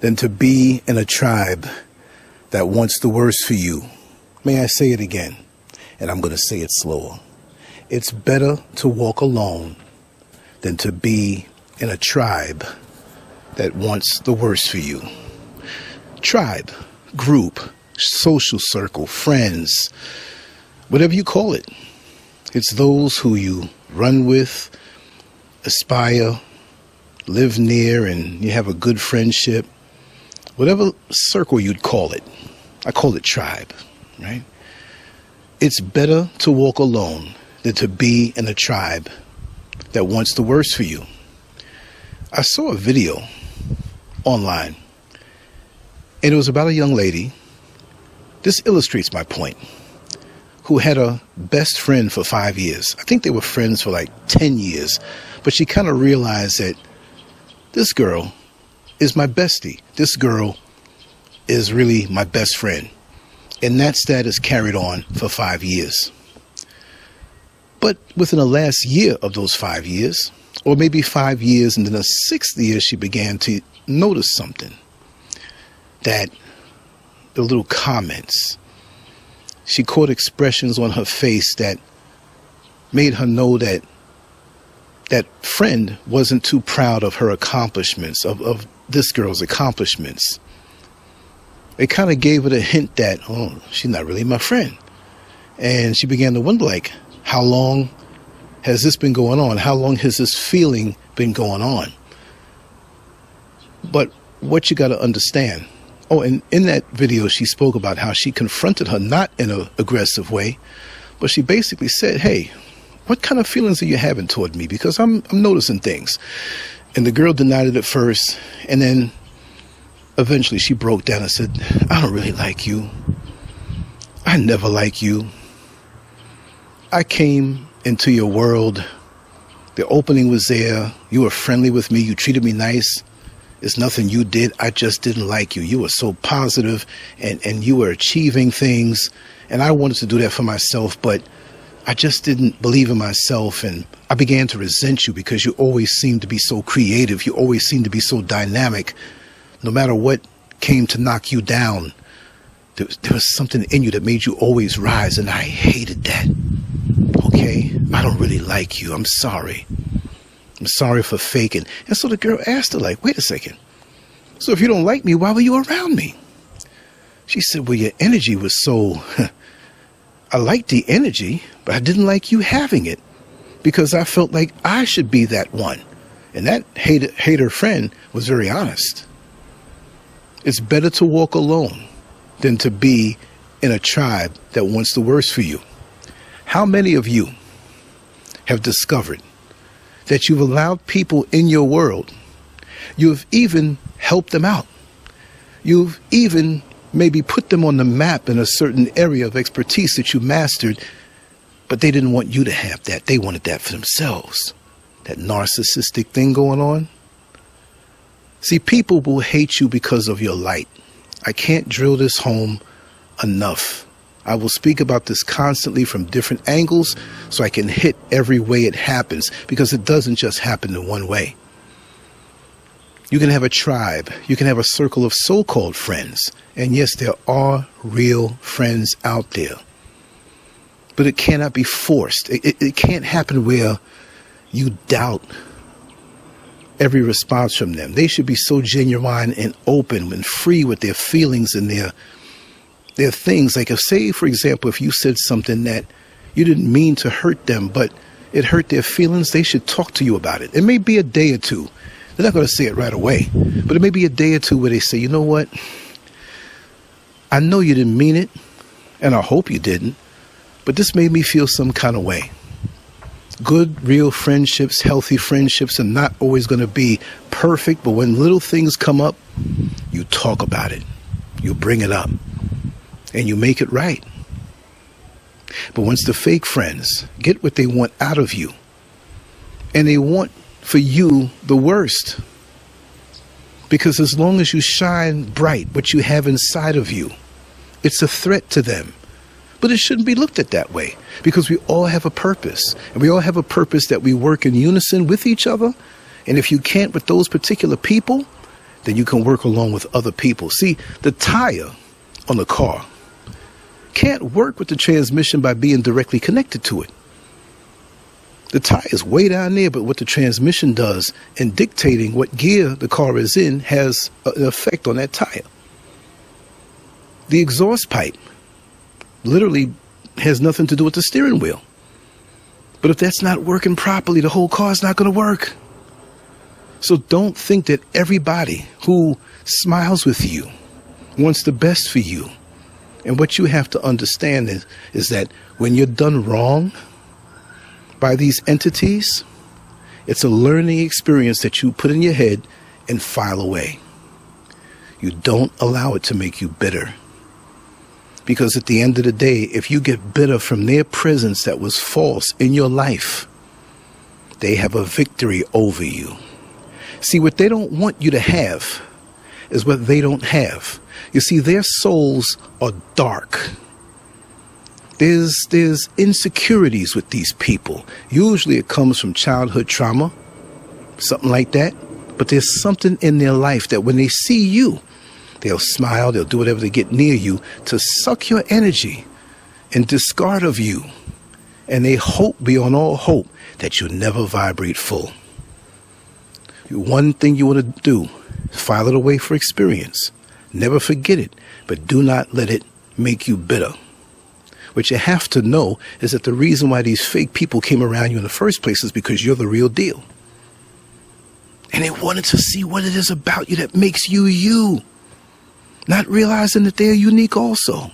than to be in a tribe that wants the worst for you. May I say it again? And I'm going to say it slower. It's better to walk alone than to be in a tribe that wants the worst for you. Tribe, group, social circle, friends, whatever you call it. It's those who you run with, aspire, live near, and you have a good friendship. Whatever circle you'd call it. I call it tribe, right? It's better to walk alone than to be in a tribe that wants the worst for you. I saw a video online, and it was about a young lady. This illustrates my point. Who had a best friend for 5 years. I think they were friends for like 10 years. But she kind of realized that this girl is my bestie. This girl is really my best friend. And that status carried on for 5 years. But within the last year of those 5 years, or maybe 5 years and then the 6th year, she began to notice something. That the little comments, she caught expressions on her face that made her know that that friend wasn't too proud of her accomplishments, of this girl's accomplishments. It kind of gave her the hint that, oh, she's not really my friend. And she began to wonder, like, how long has this been going on? How long has this feeling been going on? But what you got to understand, oh, and in that video, she spoke about how she confronted her, not in an aggressive way, but she basically said, hey, what kind of feelings are you having toward me? Because I'm noticing things. And the girl denied it at first. And then eventually she broke down and said, I don't really like you. I never like you. I came into your world. The opening was there. You were friendly with me. You treated me nice. It's nothing you did. I just didn't like you. You were so positive and you were achieving things. And I wanted to do that for myself, but I just didn't believe in myself. And I began to resent you because you always seemed to be so creative. You always seemed to be so dynamic. No matter what came to knock you down, there was something in you that made you always rise. And I hated that. Okay, I don't really like you. I'm sorry. I'm sorry for faking. And so the girl asked her, like, wait a second. So if you don't like me, why were you around me? She said, well, your energy was so... I liked the energy, but I didn't like you having it because I felt like I should be that one. And that hater friend was very honest. It's better to walk alone than to be in a tribe that wants the worst for you. How many of you have discovered that you've allowed people in your world, you've even helped them out, you've even maybe put them on the map in a certain area of expertise that you mastered, but they didn't want you to have that. They wanted that for themselves. That narcissistic thing going on. See, people will hate you because of your light. I can't drill this home enough. I will speak about this constantly from different angles so I can hit every way it happens, because it doesn't just happen in one way. You can have a tribe. You can have a circle of so-called friends. And yes, there are real friends out there. But it cannot be forced. It can't happen where you doubt every response from them. They should be so genuine and open and free with their feelings and their things. Like if, say, for example, if you said something that you didn't mean to hurt them, but it hurt their feelings, they should talk to you about it. It may be a day or two. They're not going to say it right away, but it may be a day or two where they say, you know what? I know you didn't mean it, and I hope you didn't, but this made me feel some kind of way. Good, real friendships, healthy friendships are not always going to be perfect, but when little things come up, you talk about it. You bring it up, and you make it right. But once the fake friends get what they want out of you, and they want for you the worst, because as long as you shine bright what you have inside of you, it's a threat to them. But it shouldn't be looked at that way, because we all have a purpose, and we all have a purpose that we work in unison with each other. And if you can't with those particular people, then you can work along with other people. See, the tire on the car can't work with the transmission by being directly connected to it. The tire is way down there, but what the transmission does in dictating what gear the car is in has an effect on that tire. The exhaust pipe literally has nothing to do with the steering wheel. But if that's not working properly, the whole car is not going to work. So don't think that everybody who smiles with you wants the best for you. And what you have to understand is that when you're done wrong by these entities, it's a learning experience that you put in your head and file away. You don't allow it to make you bitter. Because at the end of the day, if you get bitter from their presence that was false in your life, they have a victory over you. See, what they don't want you to have is what they don't have. You see, their souls are dark. There's insecurities with these people. Usually it comes from childhood trauma, something like that. But there's something in their life that when they see you, they'll smile, they'll do whatever to get near you to suck your energy and discard of you. And they hope beyond all hope that you'll never vibrate full. One thing you want to do, file it away for experience. Never forget it, but do not let it make you bitter. What you have to know is that the reason why these fake people came around you in the first place is because you're the real deal. And they wanted to see what it is about you that makes you you. Not realizing that they're unique also.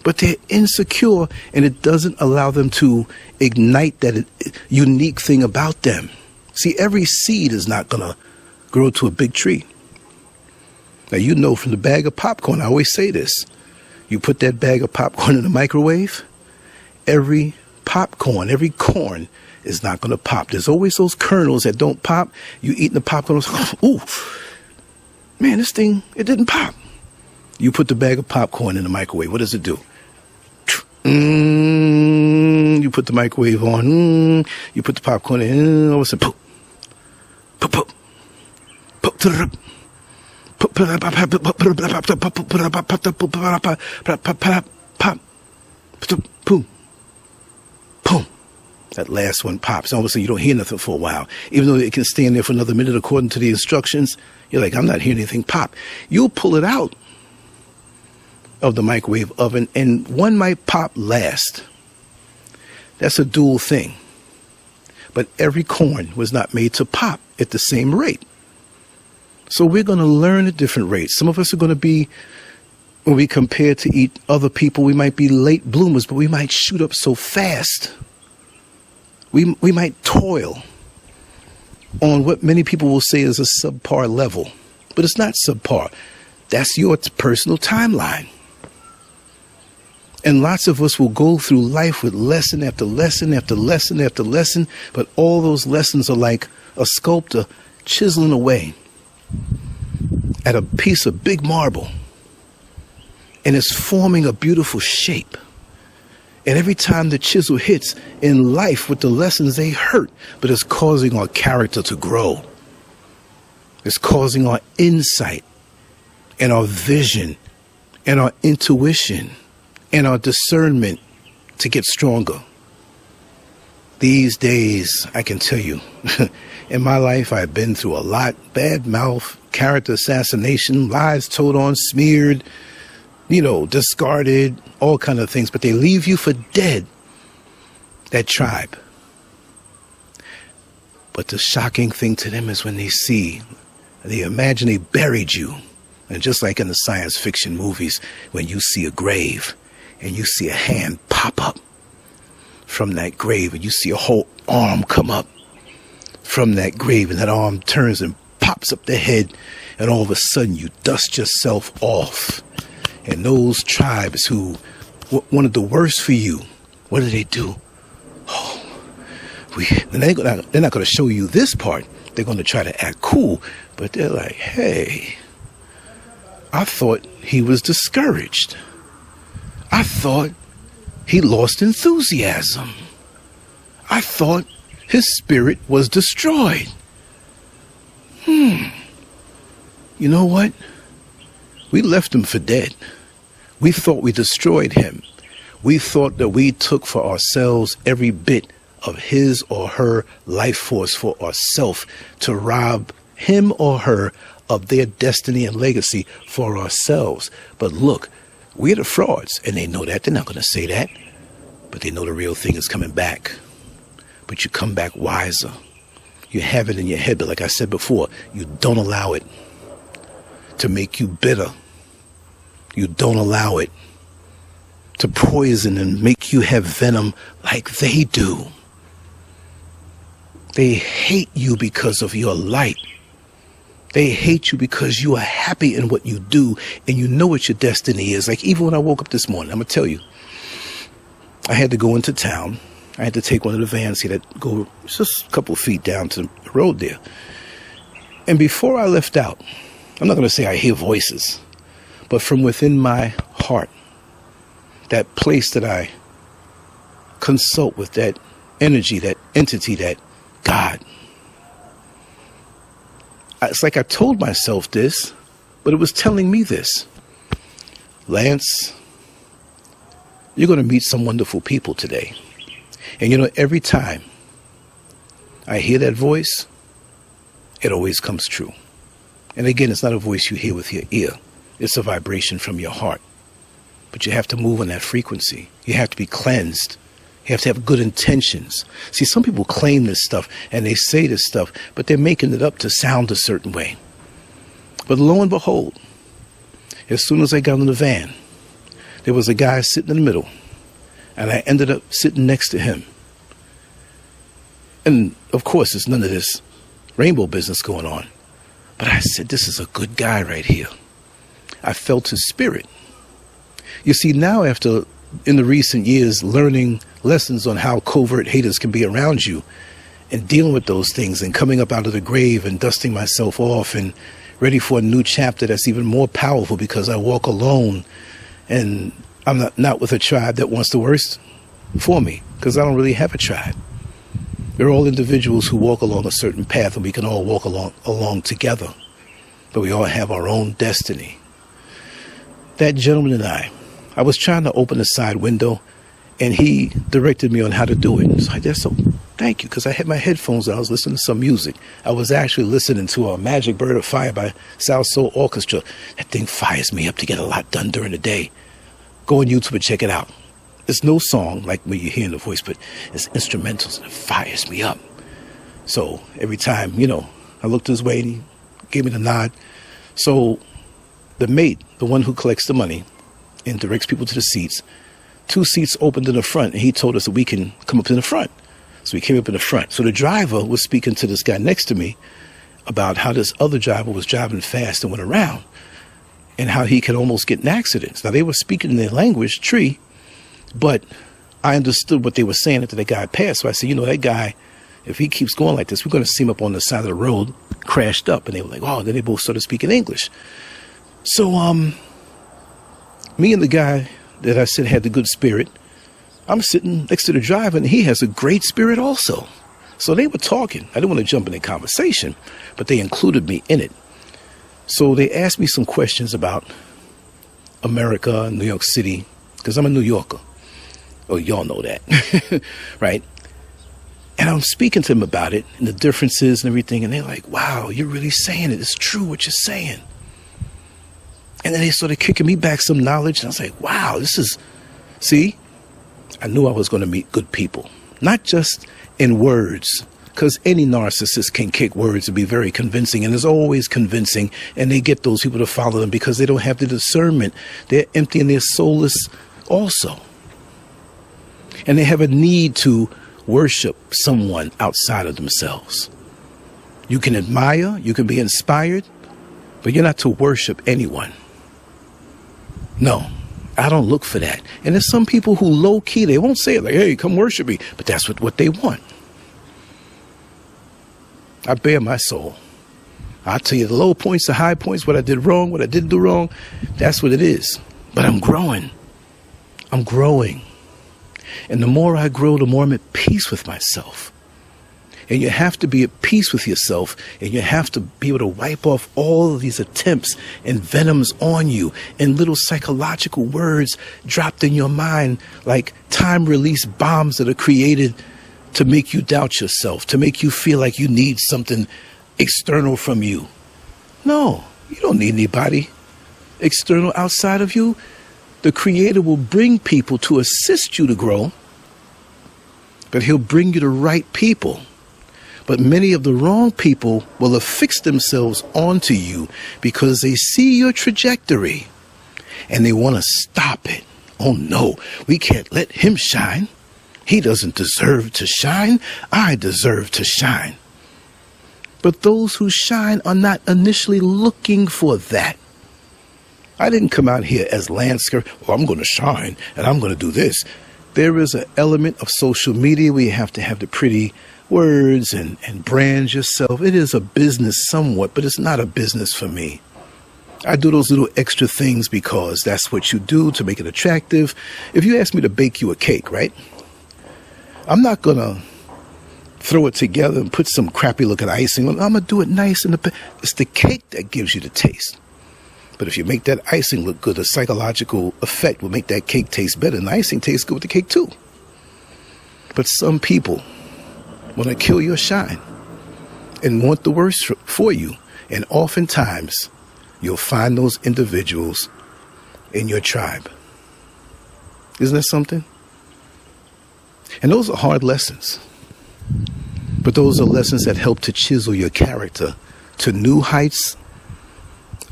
But they're insecure, and it doesn't allow them to ignite that unique thing about them. See, every seed is not going to grow to a big tree. Now, you know from the bag of popcorn, I always say this. You put that bag of popcorn in the microwave, every popcorn, every corn is not going to pop. There's always those kernels that don't pop. You eat the popcorn, ooh, man, this thing, it didn't pop. You put the bag of popcorn in the microwave, what does it do? You put the microwave on, you put the popcorn in, all of a sudden, pop, pop, pop, pop, boom, boom. That last one pops. All of a sudden, you don't hear nothing for a while. Even though it can stand there for another minute according to the instructions, you're like, I'm not hearing anything pop. You'll pull it out of the microwave oven, and one might pop last. That's a dual thing. But every corn was not made to pop at the same rate. So we're going to learn at different rates. Some of us are going to be, when we compare to eat other people, we might be late bloomers, but we might shoot up so fast. We might toil on what many people will say is a subpar level. But it's not subpar. That's your personal timeline. And lots of us will go through life with lesson after lesson after lesson after lesson, but all those lessons are like a sculptor chiseling away at a piece of big marble, and it's forming a beautiful shape. And every time the chisel hits in life with the lessons, they hurt, but it's causing our character to grow. It's causing our insight and our vision and our intuition and our discernment to get stronger. These days, I can tell you, in my life, I've been through a lot. Bad mouth, character assassination, lies told on, smeared, discarded, all kind of things. But they leave you for dead, that tribe. But the shocking thing to them is when they imagine they buried you. And just like in the science fiction movies, when you see a grave, and you see a hand pop up from that grave, and you see a whole arm come up from that grave, and that arm turns and pops up the head, and all of a sudden you dust yourself off. And those tribes who wanted the worst for you, what do? They're not going to show you this part. They're going to try to act cool, but they're like, hey, I thought he was discouraged. I thought he lost enthusiasm. I thought his spirit was destroyed. you know what? We left him for dead. We thought we destroyed him. We thought that we took for ourselves every bit of his or her life force for ourselves to rob him or her of their destiny and legacy for ourselves. But look, we're the frauds, and they know that. They're not going to say that, but they know the real thing is coming back. But you come back wiser. You have it in your head, but like I said before, you don't allow it to make you bitter. You don't allow it to poison and make you have venom like they do. They hate you because of your light. They hate you because you are happy in what you do and you know what your destiny is. Like even when I woke up this morning, I'm going to tell you, I had to go into town. I had to take one of the vans here that go just a couple of feet down to the road there. And before I left out, I'm not going to say I hear voices, but from within my heart, that place that I consult with, that energy, that entity, that God. It's like I told myself this, but it was telling me this. Lance, you're going to meet some wonderful people today. And you know, every time I hear that voice, it always comes true. And again, it's not a voice you hear with your ear. It's a vibration from your heart. But you have to move on that frequency. You have to be cleansed. You have to have good intentions. See, some people claim this stuff and they say this stuff, but they're making it up to sound a certain way. But lo and behold, as soon as I got in the van, there was a guy sitting in the middle, and I ended up sitting next to him. And of course, there's none of this rainbow business going on. But I said, this is a good guy right here. I felt his spirit. You see, now after, in the recent years, learning lessons on how covert haters can be around you and dealing with those things and coming up out of the grave and dusting myself off and ready for a new chapter that's even more powerful because I walk alone and I'm not with a tribe that wants the worst for me because I don't really have a tribe. We're all individuals who walk along a certain path and we can all walk along together, but we all have our own destiny. That gentleman and I was trying to open the side window and he directed me on how to do it. So I did, so thank you, because I had my headphones and I was listening to some music. I was actually listening to a Magic Bird of Fire by South Soul Orchestra. That thing fires me up to get a lot done during the day. Go on YouTube and check it out. It's no song like when you're hearing the voice, but it's instrumentals and it fires me up. So every time, you know, I looked his way and he gave me the nod. So the mate, the one who collects the money and directs people to the seats, 2 seats opened in the front, and he told us that we can come up in the front. So we came up in the front. So the driver was speaking to this guy next to me about how this other driver was driving fast and went around and how he could almost get in accidents. Now, they were speaking in their language, Tree, but I understood what they were saying after the guy passed. So I said, you know, that guy, if he keeps going like this, we're going to see him up on the side of the road, crashed up. And they were like, oh, then they both started speaking English. So me and the guy that I said had the good spirit, I'm sitting next to the driver and he has a great spirit also. So they were talking. I didn't want to jump in the conversation, but they included me in it. So they asked me some questions about America and New York City, because I'm a New Yorker. Oh, y'all know that, right? And I'm speaking to them about it and the differences and everything. And they're like, wow, you're really saying it. It's true what you're saying. And then they started kicking me back some knowledge. And I was like, wow, this is, see, I knew I was going to meet good people, not just in words, because any narcissist can kick words and be very convincing, and is always convincing. And they get those people to follow them because they don't have the discernment. They're empty and they're soulless also. And they have a need to worship someone outside of themselves. You can admire, you can be inspired, but you're not to worship anyone. No, I don't look for that. And there's some people who low key, they won't say it like, hey, come worship me. But that's what they want. I bare my soul. I'll tell you the low points, the high points, what I did wrong, what I didn't do wrong. That's what it is. But I'm growing. I'm growing. And the more I grow, the more I'm at peace with myself. And you have to be at peace with yourself, and you have to be able to wipe off all of these attempts and venoms on you and little psychological words dropped in your mind like time-release bombs that are created to make you doubt yourself, to make you feel like you need something external from you. No, you don't need anybody external outside of you. The Creator will bring people to assist you to grow, but He'll bring you the right people. But many of the wrong people will affix themselves onto you because they see your trajectory and they want to stop it. Oh no, we can't let him shine. He doesn't deserve to shine. I deserve to shine. But those who shine are not initially looking for that. I didn't come out here as Lancescurv, oh, I'm going to shine and I'm going to do this. There is an element of social media where you have to have the pretty words and brand yourself. It is a business somewhat, but it's not a business for me. I do those little extra things because that's what you do to make it attractive. If you ask me to bake you a cake, right? I'm not going to throw it together and put some crappy looking icing on. I'm going to do it nice. It's the cake that gives you the taste. But if you make that icing look good, the psychological effect will make that cake taste better. And the icing tastes good with the cake too. But some people want to kill your shine and want the worst for you. And oftentimes, you'll find those individuals in your tribe. Isn't that something? And those are hard lessons. But those are lessons that help to chisel your character to new heights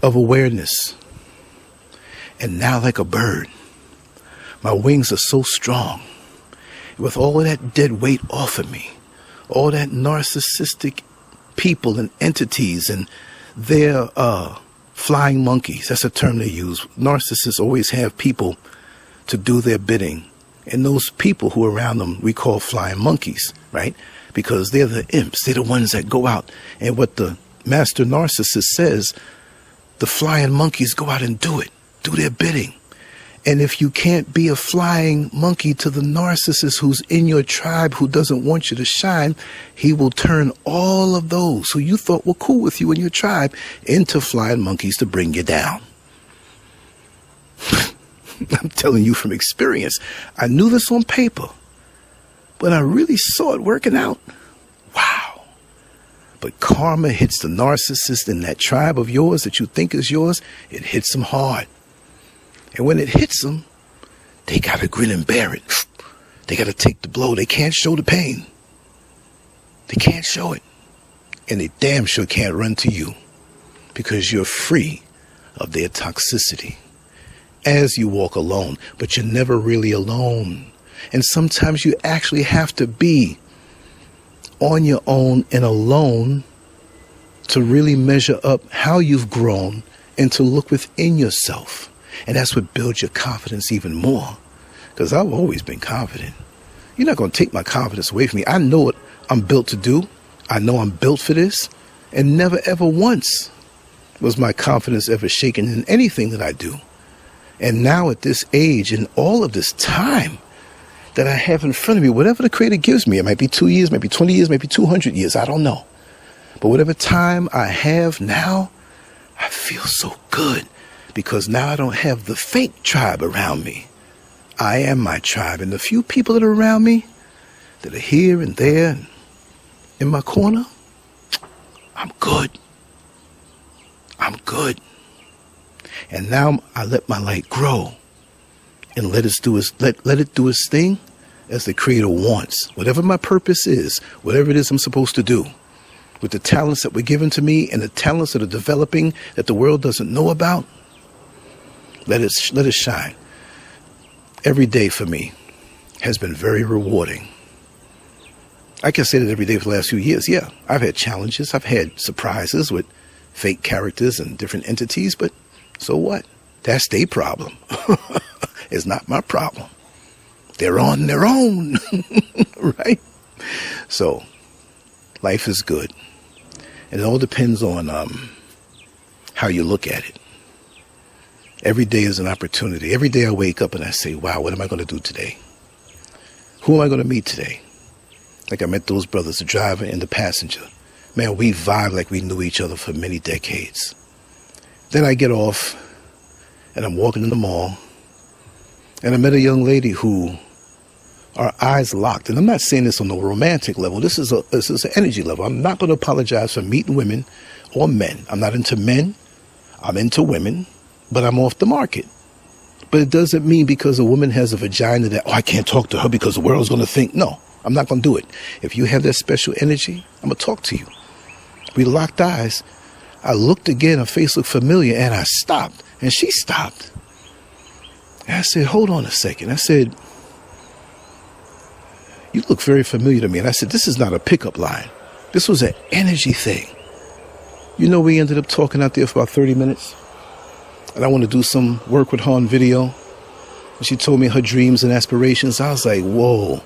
of awareness. And now, like a bird, my wings are so strong. With all of that dead weight off of me, all that narcissistic people and entities and their flying monkeys, that's a term they use. Narcissists always have people to do their bidding. And those people who are around them we call flying monkeys, right? Because they're the imps. They're the ones that go out. And what the master narcissist says, the flying monkeys go out and do it, do their bidding. And if you can't be a flying monkey to the narcissist who's in your tribe, who doesn't want you to shine, he will turn all of those who you thought were cool with you in your tribe into flying monkeys to bring you down. I'm telling you from experience. I knew this on paper, but I really saw it working out. Wow. But karma hits the narcissist in that tribe of yours that you think is yours. It hits them hard. And when it hits them, they got to grin and bear it. They got to take the blow. They can't show the pain. They can't show it. And they damn sure can't run to you because you're free of their toxicity as you walk alone. But you're never really alone. And sometimes you actually have to be on your own and alone to really measure up how you've grown and to look within yourself. And that's what builds your confidence even more. Because I've always been confident. You're not going to take my confidence away from me. I know what I'm built to do. I know I'm built for this. And never ever once was my confidence ever shaken in anything that I do. And now at this age and all of this time that I have in front of me, whatever the Creator gives me, it might be 2 years, maybe 20 years, maybe 200 years, I don't know. But whatever time I have now, I feel so good. Because now I don't have the fake tribe around me. I am my tribe. And the few people that are around me, that are here and there, and in my corner, I'm good. I'm good. And now I let my light grow. And let it do its thing as the Creator wants. Whatever my purpose is, whatever it is I'm supposed to do. With the talents that were given to me and the talents that are developing that the world doesn't know about. Let it shine. Every day for me has been very rewarding. I can say that every day for the last few years. Yeah, I've had challenges. I've had surprises with fake characters and different entities. But so what? That's their problem. It's not my problem. They're on their own. Right? So life is good. And it all depends on how you look at it. Every day is an opportunity. Every day I wake up and I say, wow, what am I going to do today? Who am I going to meet today? Like I met those brothers, the driver and the passenger. Man, we vibed like we knew each other for many decades. Then I get off and I'm walking in the mall and I met a young lady who our eyes locked. And I'm not saying this on a romantic level. This is an energy level. I'm not going to apologize for meeting women or men. I'm not into men. I'm into women, but I'm off the market. But it doesn't mean because a woman has a vagina that, oh, I can't talk to her because the world's going to think. No, I'm not going to do it. If you have that special energy, I'm going to talk to you. We locked eyes. I looked again, her face looked familiar, and I stopped. And she stopped. And I said, hold on a second. I said, you look very familiar to me. And I said, this is not a pickup line. This was an energy thing. You know, we ended up talking out there for about 30 minutes. And I want to do some work with her on video. And she told me her dreams and aspirations. I was like, whoa.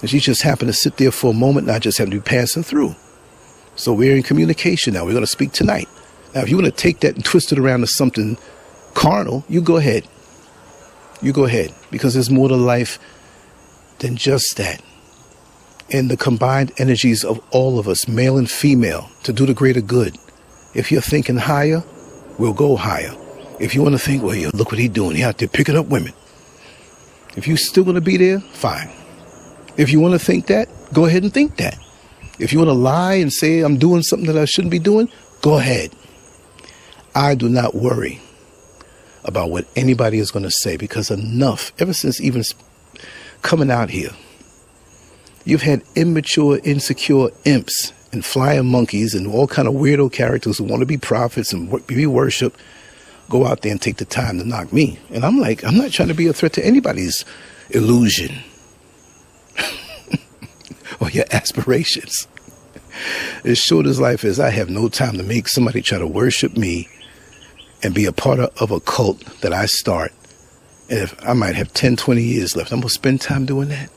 And she just happened to sit there for a moment, and I just happened to be passing through. So we're in communication now. We're going to speak tonight. Now, if you want to take that and twist it around to something carnal, you go ahead. You go ahead. Because there's more to life than just that. And the combined energies of all of us, male and female, to do the greater good. If you're thinking higher, we'll go higher. If you want to think, well, yeah, look what he's doing. He's out there picking up women. If you're still going to be there, fine. If you want to think that, go ahead and think that. If you want to lie and say I'm doing something that I shouldn't be doing, go ahead. I do not worry about what anybody is going to say, because enough, ever since even coming out here, you've had immature, insecure imps and flying monkeys and all kind of weirdo characters who want to be prophets and be worshipped, go out there and take the time to knock me. And I'm like, I'm not trying to be a threat to anybody's illusion or your aspirations. As short as life is, I have no time to make somebody try to worship me and be a part of a cult that I start. And if I might have 10, 20 years left, I'm going to spend time doing that.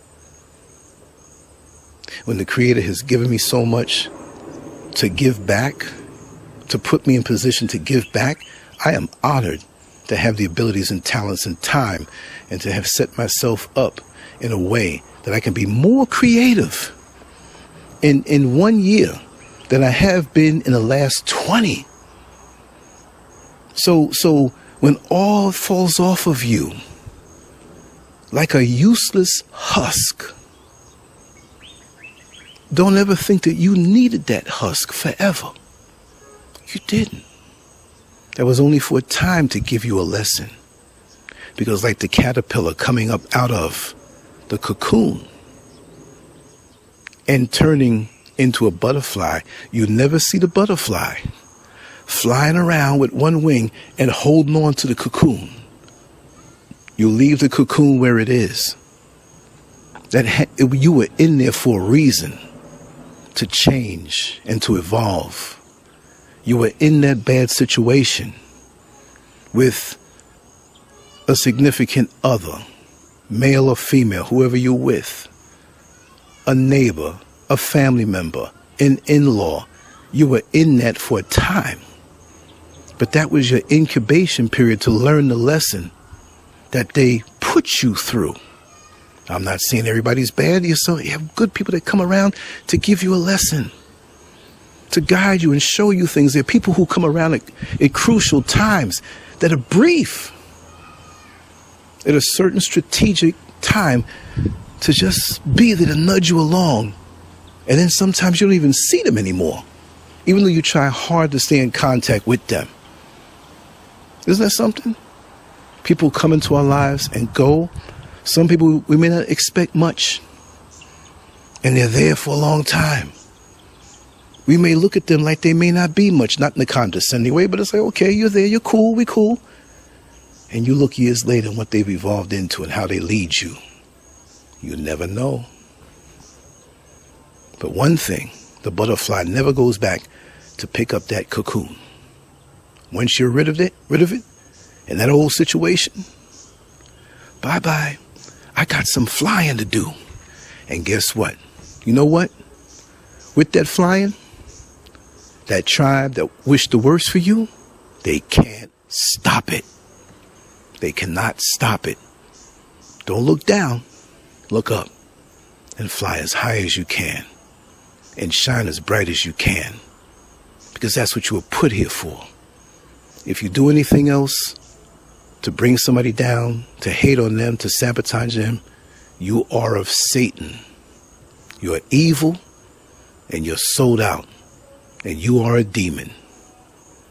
When the Creator has given me so much to give back, to put me in position to give back, I am honored to have the abilities and talents and time, and to have set myself up in a way that I can be more creative in 1 year than I have been in the last 20. So when all falls off of you like a useless husk, don't ever think that you needed that husk forever. You didn't. That was only for a time to give you a lesson. Because like the caterpillar coming up out of the cocoon and turning into a butterfly, you never see the butterfly flying around with one wing and holding on to the cocoon. You leave the cocoon where it is. You were in there for a reason, to change and to evolve. You were in that bad situation with a significant other, male or female, whoever you're with, a neighbor, a family member, an in-law. You were in that for a time. But that was your incubation period to learn the lesson that they put you through. I'm not saying everybody's bad. You have good people that come around to give you a lesson, to guide you and show you things. There are people who come around at crucial times that are brief, at a certain strategic time, to just be there to nudge you along. And then sometimes you don't even see them anymore, even though you try hard to stay in contact with them. Isn't that something? People come into our lives and go. Some people, we may not expect much, and they're there for a long time. We may look at them like they may not be much, not in a condescending way, but it's like, okay, you're there, you're cool, we cool. And you look years later and what they've evolved into and how they lead you. You never know. But one thing, the butterfly never goes back to pick up that cocoon. Once you're rid of it, in that old situation, bye-bye. I got some flying to do. And guess what? You know what? With that flying, that tribe that wished the worst for you, they can't stop it. They cannot stop it. Don't look down. Look up. and fly as high as you can and shine as bright as you can, because that's what you were put here for. If you do anything else to bring somebody down, to hate on them, to sabotage them, you are of Satan. You are evil and you're sold out, and you are a demon.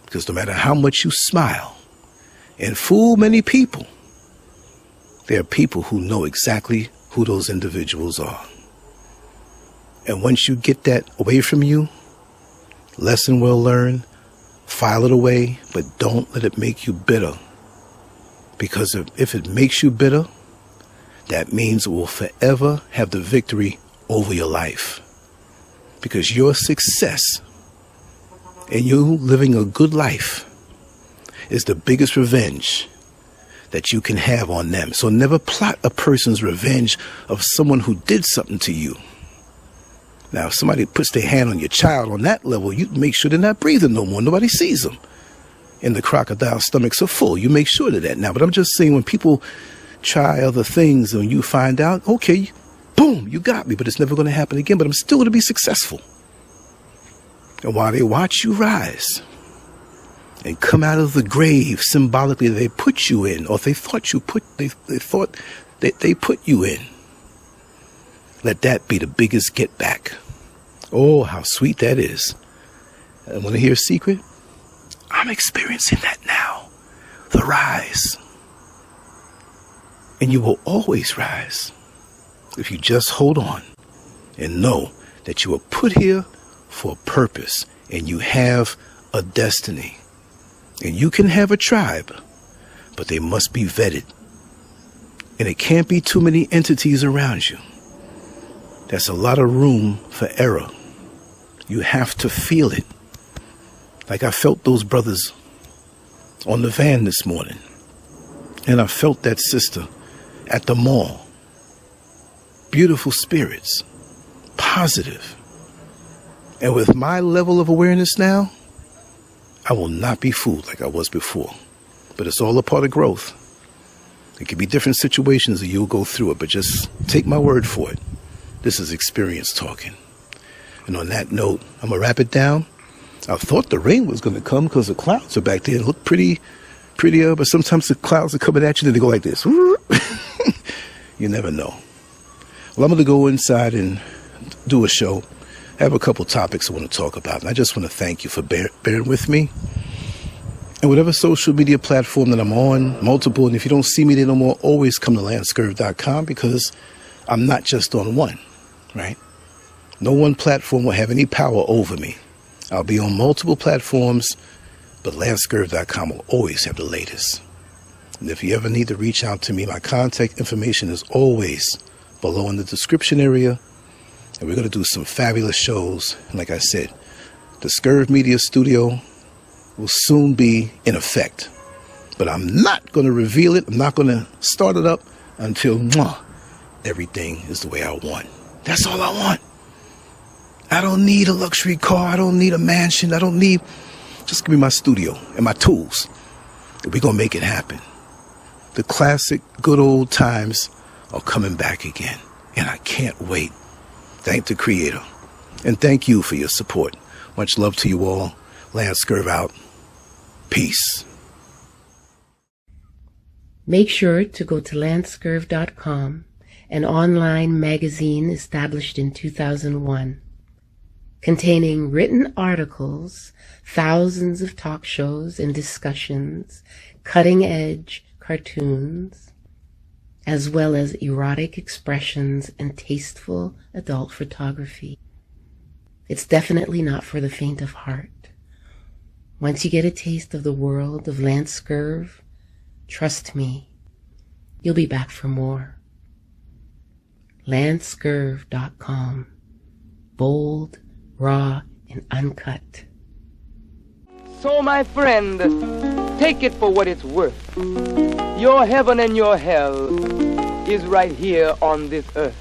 Because no matter how much you smile and fool many people, there are people who know exactly who those individuals are. And once you get that away from you, lesson well learned, file it away, but don't let it make you bitter. Because if it makes you bitter, that means it will forever have the victory over your life. Because your success and you living a good life is the biggest revenge that you can have on them. So never plot a person's revenge of someone who did something to you. Now, if somebody puts their hand on your child on that level, you make sure they're not breathing no more. Nobody sees them. And the crocodile stomachs are full. You make sure of that. Now, but I'm just saying, when people try other things and you find out, okay, boom, you got me, but it's never going to happen again, but I'm still going to be successful. And while they watch you rise and come out of the grave symbolically they put you in, or they thought they put you in, let that be the biggest get back. Oh, how sweet that is. And want to hear a secret? I'm experiencing that now. The rise. And you will always rise if you just hold on and know that you were put here for a purpose, and you have a destiny. And you can have a tribe, but they must be vetted. And it can't be too many entities around you. That's a lot of room for error. You have to feel it. Like I felt those brothers on the van this morning. And I felt that sister at the mall. Beautiful spirits. Positive. And with my level of awareness now, I will not be fooled like I was before. But it's all a part of growth. It could be different situations that you'll go through it, but just take my word for it. This is experience talking. And on that note, I'm going to wrap it down. I thought the rain was going to come because the clouds are back there. It looked prettier, but sometimes the clouds are coming at you and they go like this. You never know. Well, I'm going to go inside and do a show. I have a couple topics I want to talk about, and I just want to thank you for bearing with me. And whatever social media platform that I'm on, multiple, and if you don't see me there no more, always come to Lancescurv.com, because I'm not just on one, right? No one platform will have any power over me. I'll be on multiple platforms, but Lancescurv.com will always have the latest. And if you ever need to reach out to me, my contact information is always below in the description area. And we're going to do some fabulous shows. And like I said, the SCURV Media Studio will soon be in effect. But I'm not going to reveal it. I'm not going to start it up until everything is the way I want. That's all I want. I don't need a luxury car. I don't need a mansion. I don't need... Just give me my studio and my tools. And we're going to make it happen. The classic good old times are coming back again. And I can't wait. Thank the Creator. And thank you for your support. Much love to you all. Lancescurv out. Peace. Make sure to go to Lancescurv.com, an online magazine established in 2001, containing written articles, thousands of talk shows and discussions, cutting-edge cartoons, as well as erotic expressions and tasteful adult photography. It's definitely not for the faint of heart. Once you get a taste of the world of Lancescurv, trust me, you'll be back for more. Lancescurv.com. Bold, raw, and uncut. So, my friend, take it for what it's worth. Your heaven and your hell is right here on this earth.